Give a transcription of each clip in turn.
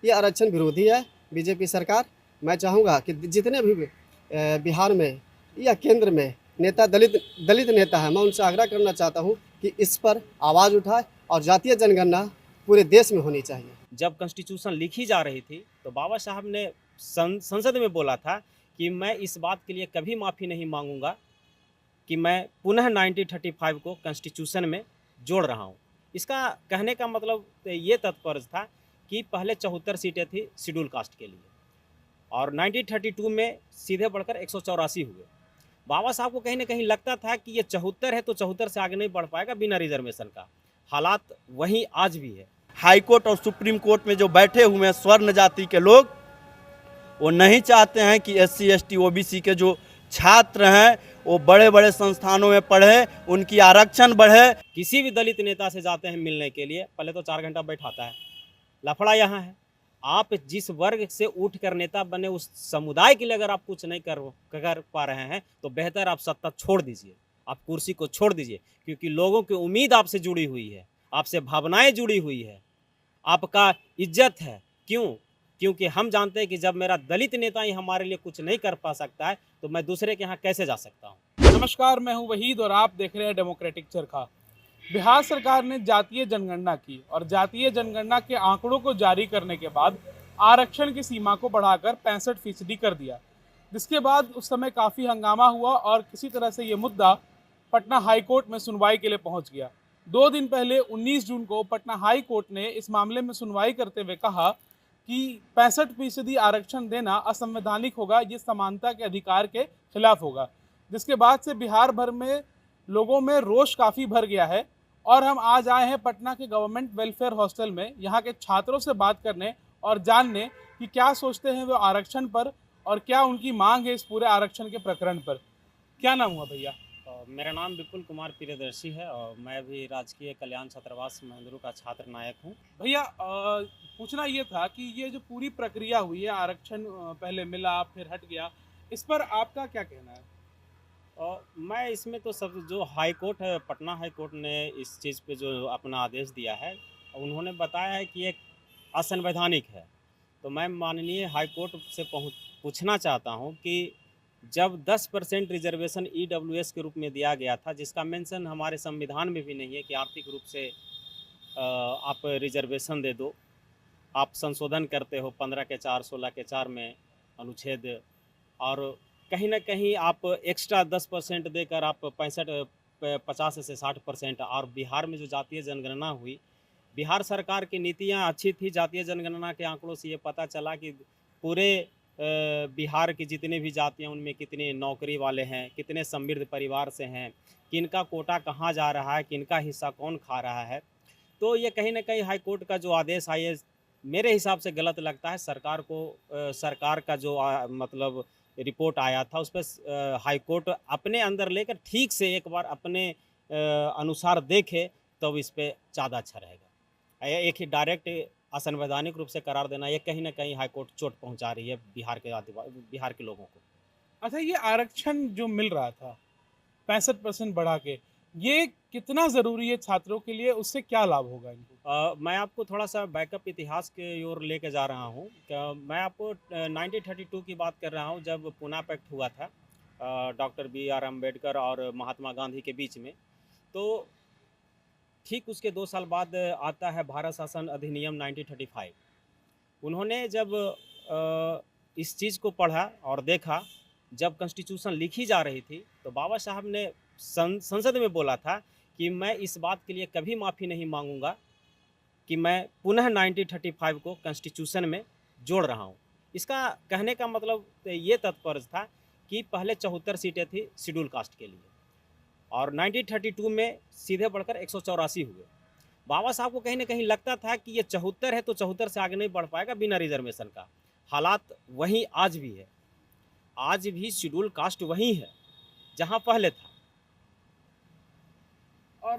ये आरक्षण विरोधी है बीजेपी सरकार। मैं चाहूँगा कि जितने भी बिहार में या केंद्र में नेता दलित नेता है, मैं उनसे आग्रह करना चाहता हूँ कि इस पर आवाज़ उठाए और जातीय जनगणना पूरे देश में होनी चाहिए। जब कॉन्स्टिट्यूशन लिखी जा रही थी तो बाबा साहब ने संसद में बोला था कि मैं इस बात के लिए कभी माफ़ी नहीं मांगूंगा कि मैं पुनः 1935 को कॉन्स्टिट्यूशन में जोड़ रहा हूँ। इसका कहने का मतलब ये तात्पर्य था कि पहले 74 सीटें थी शेड्यूल कास्ट के लिए और 1932 में सीधे बढ़कर 184 हुए। बाबा साहब को कहीं ना कहीं लगता था कि ये 74 है तो 74 से आगे नहीं बढ़ पाएगा बिना रिजर्वेशन का। हालात वहीं आज भी है। हाई कोर्ट और सुप्रीम कोर्ट में जो बैठे हुए हैं स्वर्ण जाति के लोग, वो नहीं चाहते हैं कि SC ST OBC के जो छात्र हैं वो बड़े बड़े संस्थानों में पढ़े, उनकी आरक्षण बढ़े। किसी भी दलित नेता से जाते हैं मिलने के लिए, पहले तो 4 घंटा बैठाता है। लफड़ा यहाँ है, आप जिस वर्ग से उठ कर नेता बने उस समुदाय के लिए अगर आप कुछ नहीं कर पा रहे हैं तो बेहतर आप सत्ता छोड़ दीजिए, आप कुर्सी को छोड़ दीजिए, क्योंकि लोगों की उम्मीद आपसे जुड़ी हुई है, आपसे भावनाएं जुड़ी हुई है, आपका इज्जत है। क्यों? क्योंकि हम जानते हैं कि जब मेरा दलित नेता ही हमारे लिए कुछ नहीं कर पा सकता है तो मैं दूसरे के यहाँ कैसे जा सकता हूँ। नमस्कार, मैं हूं वहीद और आप देख रहे हैं डेमोक्रेटिक चरखा। बिहार सरकार ने जातीय जनगणना की और जातीय जनगणना के आंकड़ों को जारी करने के बाद आरक्षण की सीमा को बढ़ाकर 65% कर दिया, जिसके बाद उस समय काफ़ी हंगामा हुआ और किसी तरह से ये मुद्दा पटना हाई कोर्ट में सुनवाई के लिए पहुंच गया। 2 दिन पहले 19 जून को पटना हाई कोर्ट ने इस मामले में सुनवाई करते हुए कहा कि 65% आरक्षण देना असंवैधानिक होगा, ये समानता के अधिकार के खिलाफ होगा। जिसके बाद से बिहार भर में लोगों में रोष काफ़ी भर गया है और हम आज आए हैं पटना के गवर्नमेंट वेलफेयर हॉस्टल में यहाँ के छात्रों से बात करने और जानने कि क्या सोचते हैं वो आरक्षण पर और क्या उनकी मांग है इस पूरे आरक्षण के प्रकरण पर। क्या नाम हुआ भैया? मेरा नाम विपुल कुमार प्रियदर्शी है और मैं भी राजकीय कल्याण छात्रावास महेंद्रू का छात्र नायक हूँ। भैया पूछना ये था कि ये जो पूरी प्रक्रिया हुई है, आरक्षण पहले मिला फिर हट गया, इस पर आपका क्या कहना है? और मैं इसमें तो सब जो हाई कोर्ट है, पटना हाई कोर्ट ने इस चीज़ पे जो अपना आदेश दिया है, उन्होंने बताया है कि ये असंवैधानिक है। तो मैं माननीय हाई कोर्ट से पूछना चाहता हूँ कि जब 10% रिजर्वेशन EWS के रूप में दिया गया था, जिसका मेंशन हमारे संविधान में भी नहीं है कि आर्थिक रूप से आप रिजर्वेशन दे दो, आप संशोधन करते हो 15 के 4, 16 के 4 में अनुच्छेद, और कहीं ना कहीं आप एक्स्ट्रा 10% देकर आप 50 से 60%। और बिहार में जो जातीय जनगणना हुई, बिहार सरकार की नीतियां अच्छी थी। जातीय जनगणना के आंकड़ों से ये पता चला कि पूरे बिहार की जितनी भी जातियां उनमें कितने नौकरी वाले हैं, कितने समृद्ध परिवार से हैं, किनका कोटा कहाँ जा रहा है, किनका हिस्सा कौन खा रहा है। तो ये कहीं ना कहीं हाई कोर्ट का जो आदेश है ये मेरे हिसाब से गलत लगता है। सरकार को सरकार का जो मतलब रिपोर्ट आया था उस पर हाई कोर्ट अपने अंदर लेकर ठीक से एक बार अपने अनुसार देखे तो इस पर ज़्यादा अच्छा रहेगा। एक ही डायरेक्ट असंवैधानिक रूप से करार देना, ये कहीं ना कहीं हाई कोर्ट चोट पहुंचा रही है बिहार के लोगों को। अच्छा, ये आरक्षण जो मिल रहा था 65% बढ़ा के, ये कितना ज़रूरी है छात्रों के लिए? उससे क्या लाभ होगा इनको? मैं आपको थोड़ा सा बैकअप इतिहास के ओर लेके जा रहा हूँ। मैं आपको 1932 की बात कर रहा हूँ, जब पूना पैक्ट हुआ था डॉक्टर BR अम्बेडकर और महात्मा गांधी के बीच में। तो ठीक उसके 2 साल बाद आता है भारत शासन अधिनियम 1935। उन्होंने जब इस चीज़ को पढ़ा और देखा, जब कॉन्स्टिट्यूशन लिखी जा रही थी तो बाबा साहब ने संसद में बोला था कि मैं इस बात के लिए कभी माफ़ी नहीं मांगूंगा कि मैं पुनः 1935 को कॉन्स्टिट्यूशन में जोड़ रहा हूँ। इसका कहने का मतलब ये तात्पर्य था कि पहले 74 सीटें थी शेड्यूल कास्ट के लिए और 1932 में सीधे बढ़कर 184 हुए। बाबा साहब को कहीं ना कहीं लगता था कि ये 74 है तो 74 से आगे नहीं बढ़ पाएगा बिना रिजर्वेशन का। हालात वहीं आज भी है, आज भी शेड्यूल कास्ट वही है जहां पहले था। और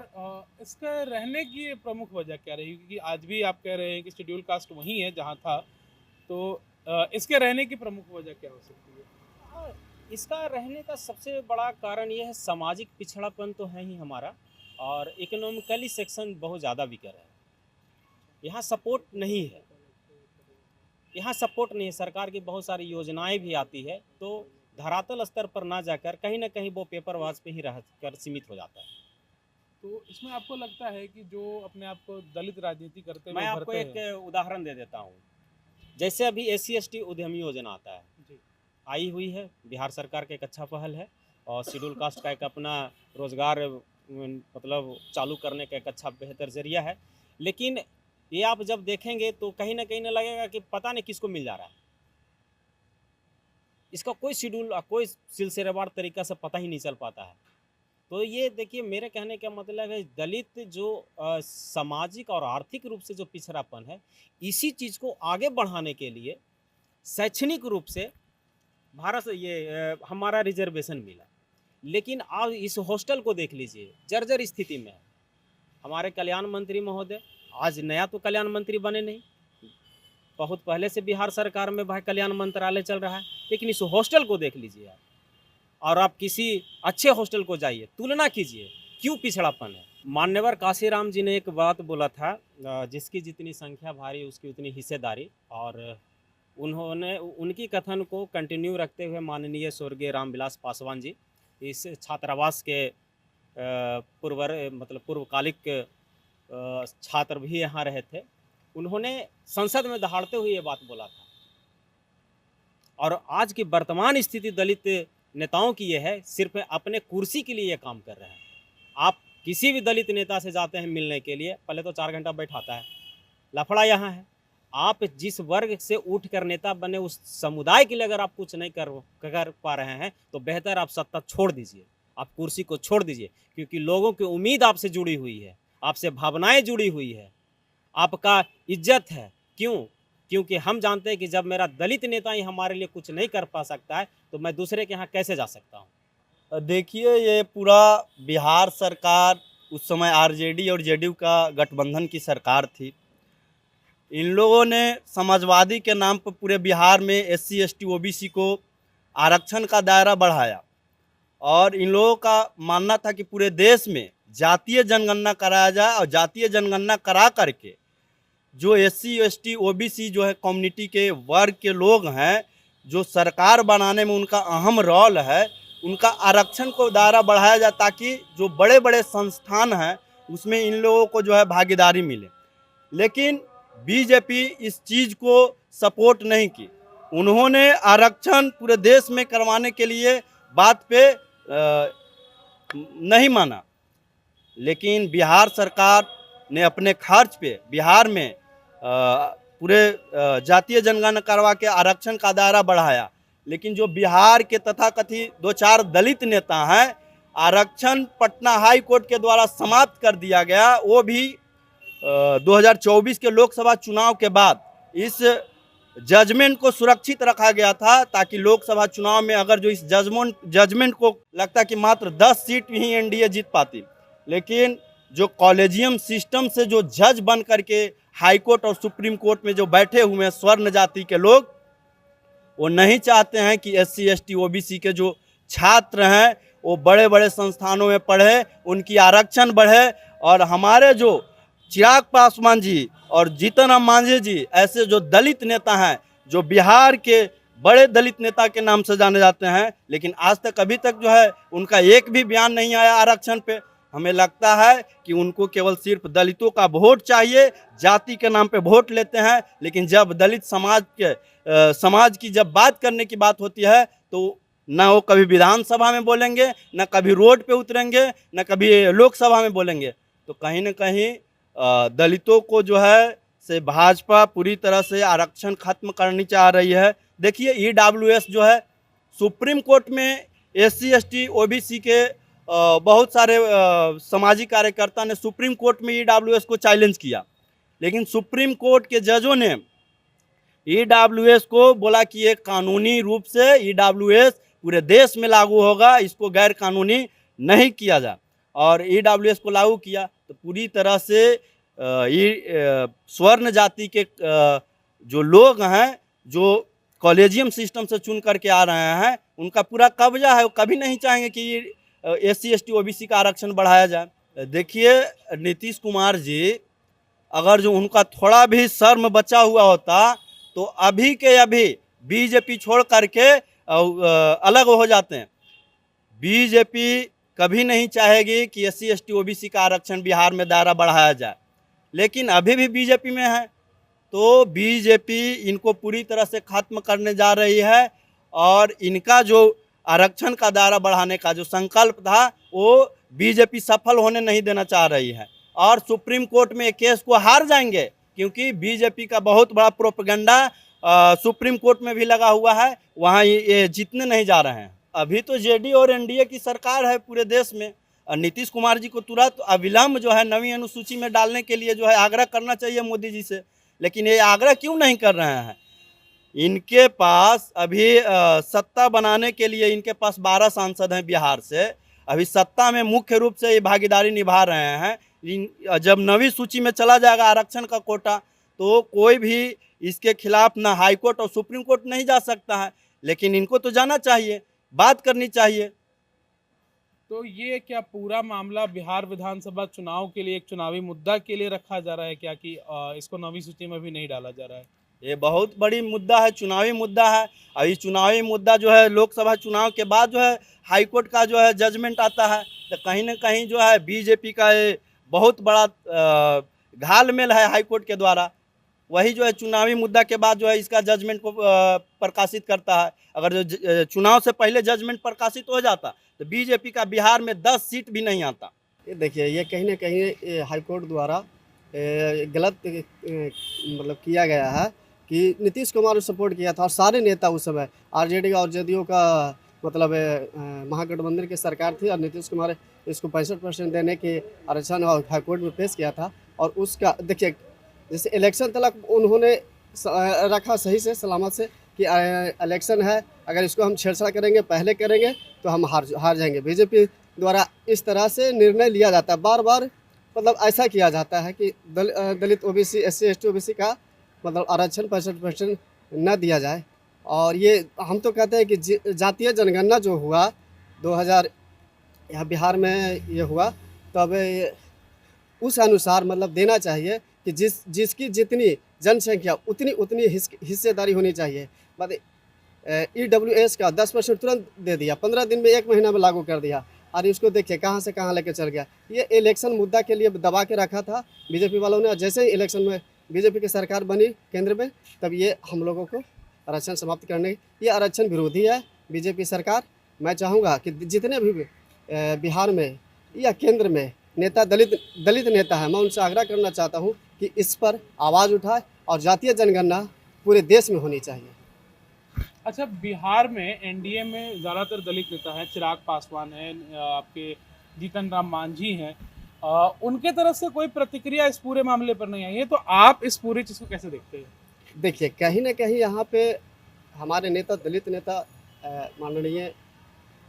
इसका रहने की प्रमुख वजह क्या रही? क्योंकि आज भी आप कह रहे हैं कि शेड्यूल कास्ट वही है जहाँ था, तो इसके रहने की प्रमुख वजह क्या हो सकती है? इसका रहने का सबसे बड़ा कारण ये है, सामाजिक पिछड़ापन तो है ही हमारा, और इकोनॉमिकली सेक्शन बहुत ज़्यादा वीकर है, यहाँ सपोर्ट नहीं है। यहाँ सपोर्ट नहीं है। सरकार की बहुत सारी योजनाएं भी आती है तो धरातल स्तर पर ना जाकर कहीं ना कहीं वो पेपरवाज पे ही रह कर सीमित हो जाता है। तो इसमें आपको लगता है कि जो अपने आप को दलित राजनीति करते हुए मैं आपको उभरते एक हैं। उदाहरण दे देता हूँ। जैसे अभी SC/ST उद्यमी योजना आता है, जी। आई हुई है, बिहार सरकार का एक अच्छा पहल है और शेड्यूल कास्ट का एक अपना रोजगार मतलब चालू करने का एक अच्छा बेहतर जरिया है। लेकिन ये आप जब देखेंगे तो कहीं ना कहीं लगेगा कि पता नहीं किसको मिल जा रहा है। इसका कोई शेड्यूल कोई सिलसिलेवार तरीका से पता ही नहीं चल पाता है। तो ये देखिए, मेरे कहने का मतलब है दलित जो सामाजिक और आर्थिक रूप से जो पिछड़ापन है, इसी चीज़ को आगे बढ़ाने के लिए शैक्षणिक रूप से भारत से ये हमारा रिजर्वेशन मिला। लेकिन आप इस हॉस्टल को देख लीजिए, जर्जर स्थिति में है। हमारे कल्याण मंत्री महोदय आज नया तो कल्याण मंत्री बने नहीं, बहुत पहले से बिहार सरकार में भाई कल्याण मंत्रालय चल रहा है, लेकिन इस हॉस्टल को देख लीजिए आप, और आप किसी अच्छे हॉस्टल को जाइए, तुलना कीजिए, क्यों पिछड़ापन है। मान्यवर काशीराम जी ने एक बात बोला था, जिसकी जितनी संख्या भारी उसकी उतनी हिस्सेदारी, और उन्होंने उनकी कथन को कंटिन्यू रखते हुए माननीय स्वर्गीय रामविलास पासवान जी इस छात्रावास के पूर्वकालिक छात्र भी यहाँ रहे थे। उन्होंने संसद में दहाड़ते हुए ये बात बोला था। और आज की वर्तमान स्थिति दलित नेताओं की ये है, सिर्फ अपने कुर्सी के लिए ये काम कर रहे हैं। आप किसी भी दलित नेता से जाते हैं मिलने के लिए, पहले तो 4 घंटा बैठाता है। लफड़ा यहाँ है, आप जिस वर्ग से उठकर नेता बने उस समुदाय के लिए अगर आप कुछ नहीं कर पा रहे हैं तो बेहतर आप सत्ता छोड़ दीजिए, आप कुर्सी को छोड़ दीजिए, क्योंकि लोगों की उम्मीद आपसे जुड़ी हुई है, आपसे भावनाएं जुड़ी हुई है, आपका इज्जत है। क्यों? क्योंकि हम जानते हैं कि जब मेरा दलित नेता ही हमारे लिए कुछ नहीं कर पा सकता है तो मैं दूसरे के यहाँ कैसे जा सकता हूँ। देखिए, ये पूरा बिहार सरकार उस समय आरजेडी और जेडीयू का गठबंधन की सरकार थी। इन लोगों ने समाजवादी के नाम पर पूरे बिहार में SC/ST OBC को आरक्षण का दायरा बढ़ाया, और इन लोगों का मानना था कि पूरे देश में जातीय जनगणना कराया जाए, और जातीय जनगणना करा करके जो SC/ST OBC जो है कम्युनिटी के वर्ग के लोग हैं, जो सरकार बनाने में उनका अहम रोल है, उनका आरक्षण को दायरा बढ़ाया जाए, ताकि जो बड़े बड़े संस्थान हैं उसमें इन लोगों को जो है भागीदारी मिले। लेकिन बीजेपी इस चीज़ को सपोर्ट नहीं की। उन्होंने आरक्षण पूरे देश में करवाने के लिए बात पे नहीं माना, लेकिन बिहार सरकार ने अपने खर्च पे बिहार में पूरे जातीय जनगणना करवा के आरक्षण का दायरा बढ़ाया। लेकिन जो बिहार के तथाकथित 2-4 दलित नेता हैं, आरक्षण पटना हाई कोर्ट के द्वारा समाप्त कर दिया गया। वो भी 2024 के लोकसभा चुनाव के बाद इस जजमेंट को सुरक्षित रखा गया था, ताकि लोकसभा चुनाव में अगर जो इस जजमेंट को लगता कि मात्र 10 सीट ही एनडीए जीत पाती, लेकिन जो कॉलेजियम सिस्टम से जो जज बन करके हाई कोर्ट और सुप्रीम कोर्ट में जो बैठे हुए हैं स्वर्ण जाति के लोग, वो नहीं चाहते हैं कि SC/ST OBC के जो छात्र हैं वो बड़े बड़े संस्थानों में पढ़े, उनकी आरक्षण बढ़े। और हमारे जो चिराग पासवान जी और जीतन राम मांझी जी ऐसे जो दलित नेता हैं, जो बिहार के बड़े दलित नेता के नाम से जाने जाते हैं, लेकिन आज तक अभी तक जो है उनका एक भी बयान नहीं आया आरक्षण पे। हमें लगता है कि उनको केवल सिर्फ दलितों का वोट चाहिए, जाति के नाम पे वोट लेते हैं। लेकिन जब दलित समाज की जब बात करने की बात होती है तो ना वो कभी विधानसभा में बोलेंगे, ना कभी रोड पे उतरेंगे, ना कभी लोकसभा में बोलेंगे। तो कहीं ना कहीं दलितों को जो है से भाजपा पूरी तरह से आरक्षण खत्म करनी चाह रही है। देखिए, EWS जो है सुप्रीम कोर्ट में SC/ST OBC के बहुत सारे सामाजिक कार्यकर्ता ने सुप्रीम कोर्ट में EWS को चैलेंज किया, लेकिन सुप्रीम कोर्ट के जजों ने EWS को बोला कि ये कानूनी रूप से EWS पूरे देश में लागू होगा, इसको गैर कानूनी नहीं किया जाए। और EWS को लागू किया तो पूरी तरह से स्वर्ण जाति के जो लोग हैं, जो कॉलेजियम सिस्टम से चुन करके आ रहे हैं, उनका पूरा कब्जा है। वो कभी नहीं चाहेंगे कि SC/ST OBC का आरक्षण बढ़ाया जाए। देखिए, नीतीश कुमार जी अगर जो उनका थोड़ा भी शर्म बचा हुआ होता तो अभी के अभी बीजेपी छोड़ करके अलग हो जाते हैं। बीजेपी कभी नहीं चाहेगी कि SC ST OBC का आरक्षण बिहार में दायरा बढ़ाया जाए, लेकिन अभी भी बीजेपी में है, तो बीजेपी इनको पूरी तरह से खत्म करने जा रही है। और इनका जो आरक्षण का दायरा बढ़ाने का जो संकल्प था वो बीजेपी सफल होने नहीं देना चाह रही है, और सुप्रीम कोर्ट में केस को हार जाएंगे, क्योंकि बीजेपी का बहुत बड़ा प्रोपेगेंडा सुप्रीम कोर्ट में भी लगा हुआ है, वहाँ ये जीतने नहीं जा रहे हैं। अभी तो जेडी और एनडीए की सरकार है पूरे देश में, नीतीश कुमार जी को तुरंत अविलंब जो है 9वीं अनुसूची में डालने के लिए जो है आग्रह करना चाहिए मोदी जी से, लेकिन ये आग्रह क्यों नहीं कर रहे हैं? इनके पास अभी सत्ता बनाने के लिए इनके पास 12 सांसद हैं बिहार से, अभी सत्ता में मुख्य रूप से ये भागीदारी निभा रहे हैं। जब 9वीं सूची में चला जाएगा आरक्षण का कोटा, तो कोई भी इसके खिलाफ ना हाई कोर्ट और सुप्रीम कोर्ट नहीं जा सकता है, लेकिन इनको तो जाना चाहिए, बात करनी चाहिए। तो ये क्या पूरा मामला बिहार विधानसभा चुनाव के लिए एक चुनावी मुद्दा के लिए रखा जा रहा है क्या, कि इसको 9वीं सूची में भी नहीं डाला जा रहा है? ये बहुत बड़ी मुद्दा है, चुनावी मुद्दा है। और ये चुनावी मुद्दा जो है लोकसभा चुनाव के बाद जो है हाई कोर्ट का जो है जजमेंट आता है, तो कहीं ना कहीं जो है बीजेपी का ये बहुत बड़ा घालमेल है हाई कोर्ट के द्वारा। वही जो है चुनावी मुद्दा के बाद जो है इसका जजमेंट को प्रकाशित करता है। अगर जो चुनाव से पहले जजमेंट प्रकाशित हो जाता तो बीजेपी का बिहार में 10 सीट भी नहीं आता। ये देखिए, ये कहीं ना कहीं हाई कोर्ट द्वारा गलत मतलब किया गया है कि नीतीश कुमार को सपोर्ट किया था, और सारे नेता उस समय आरजेडी और जदयू का मतलब महागठबंधन की सरकार थी, और नीतीश कुमार इसको 65% देने के आरक्षण और हाई कोर्ट में पेश किया था। और उसका देखिए, जैसे इलेक्शन तक उन्होंने रखा सही से सलामत से कि इलेक्शन है, अगर इसको हम छेड़छाड़ करेंगे, पहले करेंगे तो हम हार जाएंगे। बीजेपी द्वारा इस तरह से निर्णय लिया जाता है, बार बार मतलब ऐसा किया जाता है कि दलित OBC SC ST OBC का मतलब आरक्षण 65% न दिया जाए। और ये हम तो कहते हैं कि जातीय जनगणना जो हुआ 2000 यहाँ बिहार में ये हुआ, तब उस अनुसार मतलब देना चाहिए कि जिसकी जितनी जनसंख्या उतनी हिस्सेदारी होनी चाहिए। मतलब EWS का 10% तुरंत दे दिया, 15 दिन में 1 महीना में लागू कर दिया, और इसको देखिए कहाँ से कहाँ लेके चल गया। ये इलेक्शन मुद्दा के लिए दबा के रखा था बीजेपी वालों ने, और जैसे ही इलेक्शन में बीजेपी की सरकार बनी केंद्र में, तब ये हम लोगों को आरक्षण समाप्त करने, ये आरक्षण विरोधी है बीजेपी सरकार। मैं चाहूँगा कि जितने भी बिहार में या केंद्र में नेता दलित नेता है, मैं उनसे आग्रह करना चाहता हूँ कि इस पर आवाज़ उठाए, और जातीय जनगणना पूरे देश में होनी चाहिए। अच्छा, बिहार में एनडीए में ज़्यादातर दलित नेता हैं, चिराग पासवान हैं, आपके जीतन राम मांझी हैं, उनके तरफ से कोई प्रतिक्रिया इस पूरे मामले पर नहीं आई है, तो आप इस पूरी चीज़ को कैसे देखते हैं? देखिए, कहीं ना कहीं यहाँ पे हमारे नेता दलित नेता माननीय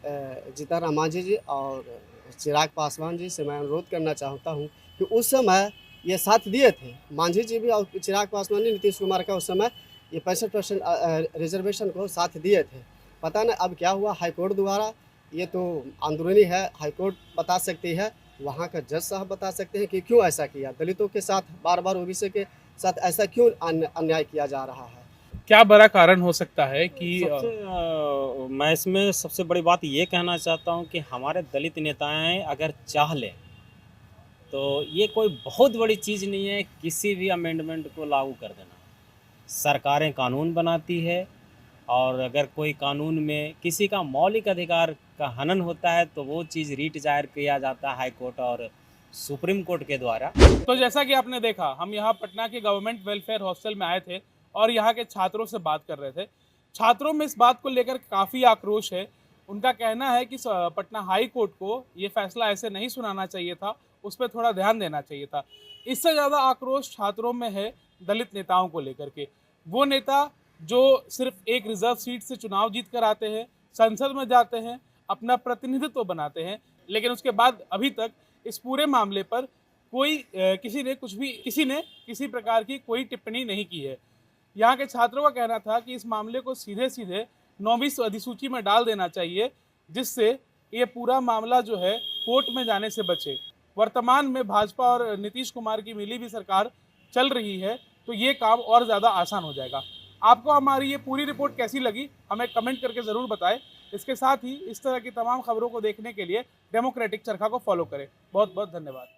जीतन राम मांझी जी और चिराग पासवान जी से मैं अनुरोध करना चाहता हूँ कि उस समय ये साथ दिए थे, मांझी जी भी और चिराग पासवान जी नीतीश कुमार का उस समय ये 65% रिजर्वेशन को साथ दिए थे। पता नहीं अब क्या हुआ, हाई कोर्ट द्वारा, ये तो अंदरूनी है, हाई कोर्ट बता सकती है, वहाँ का जज साहब बता सकते हैं कि क्यों ऐसा किया, दलितों के साथ बार बार OBC के साथ ऐसा क्यों अन्याय किया जा रहा है। क्या बड़ा कारण हो सकता है कि मैं इसमें सबसे बड़ी बात ये कहना चाहता हूँ कि हमारे दलित नेताएं अगर चाह लें तो ये कोई बहुत बड़ी चीज़ नहीं है किसी भी अमेंडमेंट को लागू कर देना। सरकारें कानून बनाती है, और अगर कोई कानून में किसी का मौलिक अधिकार का हनन होता है तो वो चीज़ रीट जाहिर किया जाता है हाई कोर्ट और सुप्रीम कोर्ट के द्वारा। तो जैसा कि आपने देखा, हम यहाँ पटना के गवर्नमेंट वेलफेयर हॉस्टल में आए थे और यहाँ के छात्रों से बात कर रहे थे। छात्रों में इस बात को लेकर काफ़ी आक्रोश है। उनका कहना है कि पटना हाई कोर्ट को ये फैसला ऐसे नहीं सुनाना चाहिए था, उस पर थोड़ा ध्यान देना चाहिए था। इससे ज़्यादा आक्रोश छात्रों में है दलित नेताओं को लेकर के। वो नेता जो सिर्फ एक रिजर्व सीट से चुनाव जीत कर आते हैं, संसद में जाते हैं, अपना प्रतिनिधित्व बनाते हैं, लेकिन उसके बाद अभी तक इस पूरे मामले पर कोई किसी ने किसी प्रकार की कोई टिप्पणी नहीं की है। यहाँ के छात्रों का कहना था कि इस मामले को सीधे 9वीं अधिसूची में डाल देना चाहिए, जिससे ये पूरा मामला जो है कोर्ट में जाने से बचे। वर्तमान में भाजपा और नीतीश कुमार की मिली भी सरकार चल रही है, तो ये काम और ज़्यादा आसान हो जाएगा। आपको हमारी ये पूरी रिपोर्ट कैसी लगी हमें कमेंट करके ज़रूर बताएं। इसके साथ ही इस तरह की तमाम खबरों को देखने के लिए डेमोक्रेटिक चरखा को फॉलो करें। बहुत बहुत धन्यवाद।